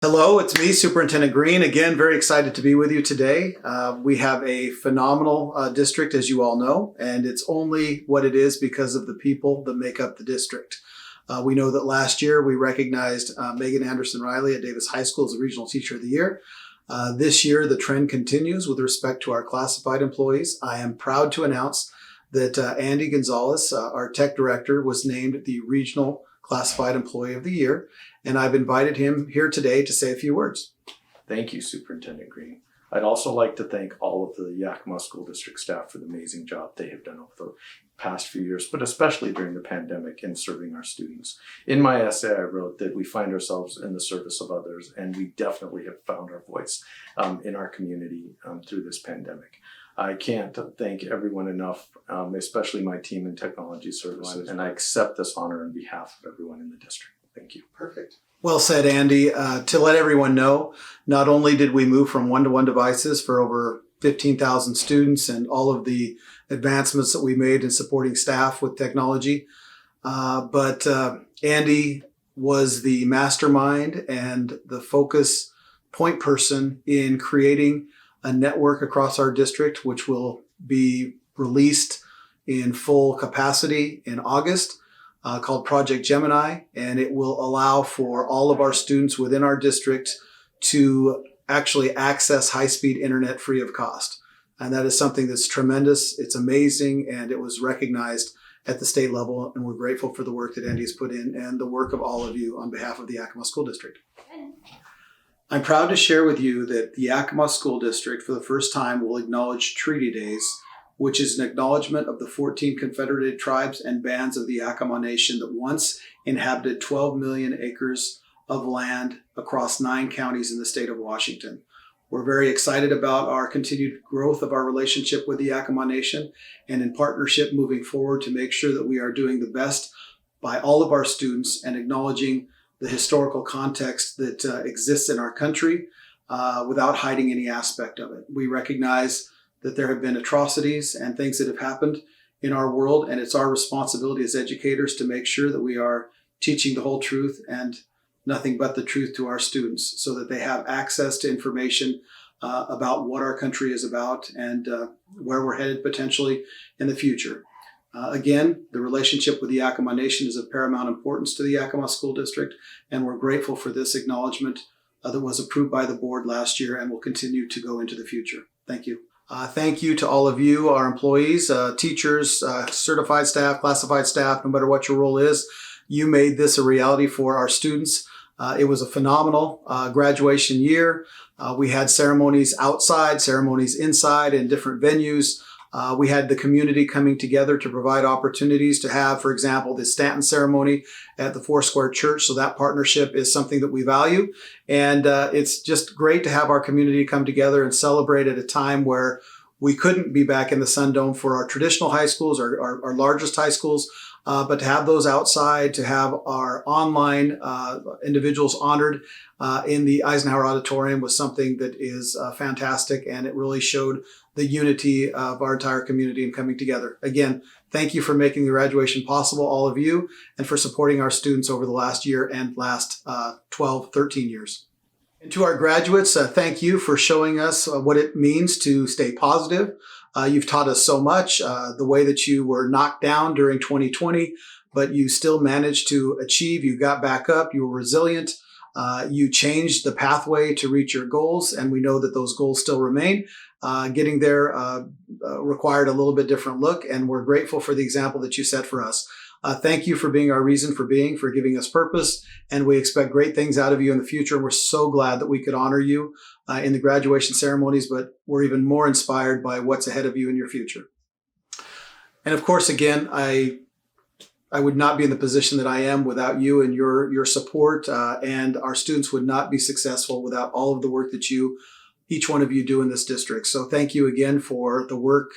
Hello, it's me, Superintendent Greene. Again, very excited to be with you today. We have a phenomenal district, as you all know, and it's only what it is because of the people that make up the district. We know that last year we recognized Megan Anderson Riley at Davis High School as the Regional Teacher of the Year. This year, the trend continues with respect to our classified employees. I am proud to announce that Andy Gonzalez, our Tech Director, was named the Regional Classified Employee of the Year, and I've invited him here today to say a few words. Thank you, Superintendent Greene. I'd also like to thank all of the Yakama School District staff for the amazing job they have done over the past few years, but especially during the pandemic in serving our students. In my essay, I wrote that we find ourselves in the service of others, and we definitely have found our voice in our community through this pandemic. I can't thank everyone enough, especially my team in technology services, and I accept this honor on behalf of everyone in the district. Thank you. Perfect. Well said, Andy. To let everyone know, not only did we move from one-to-one devices for over 15,000 students and all of the advancements that we made in supporting staff with technology, but Andy was the mastermind and the focus point person in creating a network across our district, which will be released in full capacity in August, called Project Gemini, and it will allow for all of our students within our district to actually access high-speed internet free of cost. And that is something that's tremendous. It's amazing, and it was recognized at the state level, and we're grateful for the work that Andy's put in and the work of all of you on behalf of the Yakama School District. I'm proud to share with you that the Yakama School District for the first time will acknowledge Treaty Days, which is an acknowledgement of the 14 confederated tribes and bands of the Yakama Nation that once inhabited 12 million acres of land across 9 counties in the state of Washington. We're very excited about our continued growth of our relationship with the Yakama Nation and in partnership moving forward to make sure that we are doing the best by all of our students and acknowledging the historical context that exists in our country without hiding any aspect of it. We recognize that there have been atrocities and things that have happened in our world, and it's our responsibility as educators to make sure that we are teaching the whole truth and nothing but the truth to our students so that they have access to information about what our country is about and where we're headed potentially in the future. Again, the relationship with the Yakama Nation is of paramount importance to the Yakama School District, and we're grateful for this acknowledgement that was approved by the board last year and will continue to go into the future. Thank you. Thank you to all of you, our employees, teachers, certified staff, classified staff, no matter what your role is. You made this a reality for our students. It was a phenomenal graduation year. We had ceremonies outside, ceremonies inside in different venues. We had the community coming together to provide opportunities to have, for example, the Stanton ceremony at the Foursquare Church. So that partnership is something that we value. And it's just great to have our community come together and celebrate at a time where we couldn't be back in the Sun Dome for our traditional high schools, our largest high schools, but to have those outside, to have our online individuals honored in the Eisenhower Auditorium was something that is fantastic, and it really showed the unity of our entire community and coming together. Again, thank you for making the graduation possible, all of you, and for supporting our students over the last year and last 12, 13 years. And to our graduates, thank you for showing us what it means to stay positive. You've taught us so much, the way that you were knocked down during 2020, but you still managed to achieve. You got back up. You were resilient. You changed the pathway to reach your goals, and we know that those goals still remain. Getting there required a little bit different look, and we're grateful for the example that you set for us. Thank you for being our reason for being, for giving us purpose, and we expect great things out of you in the future. We're so glad that we could honor you in the graduation ceremonies, but we're even more inspired by what's ahead of you in your future. And of course, again, I would not be in the position that I am without you and your support, and our students would not be successful without all of the work that each one of you do in this district. So thank you again for the work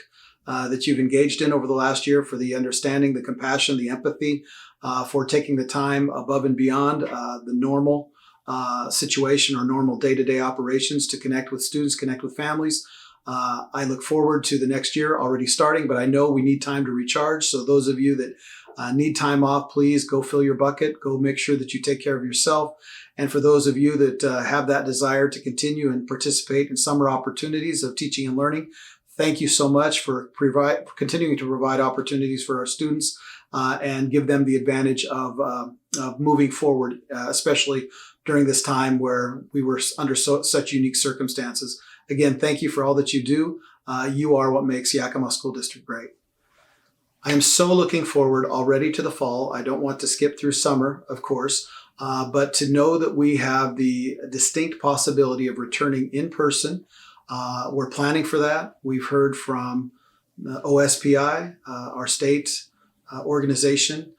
that you've engaged in over the last year, for the understanding, the compassion, the empathy, for taking the time above and beyond the normal situation or normal day-to-day operations to connect with students, connect with families. I look forward to the next year already starting, but I know we need time to recharge. So those of you that need time off, please go fill your bucket. Go make sure that you take care of yourself. And for those of you that have that desire to continue and participate in summer opportunities of teaching and learning, thank you so much for continuing to provide opportunities for our students and give them the advantage of moving forward, especially during this time where we were under such unique circumstances. Again, thank you for all that you do. You are what makes Yakama School District great. I am so looking forward already to the fall. I don't want to skip through summer, of course, but to know that we have the distinct possibility of returning in person. We're planning for that. We've heard from OSPI, our state organization.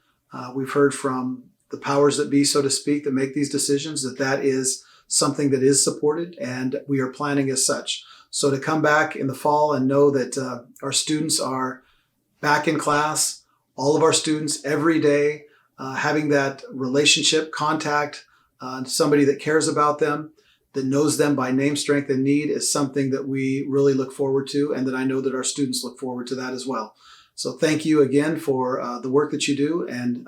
We've heard from the powers that be, so to speak, that make these decisions, that is something that is supported, and we are planning as such. So to come back in the fall and know that our students are back in class, all of our students every day, having that relationship contact, somebody that cares about them, that knows them by name, strength, and need is something that we really look forward to, and that I know that our students look forward to that as well. So thank you again for the work that you do, and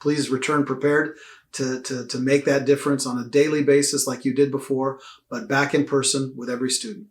please return prepared to make that difference on a daily basis like you did before, but back in person with every student.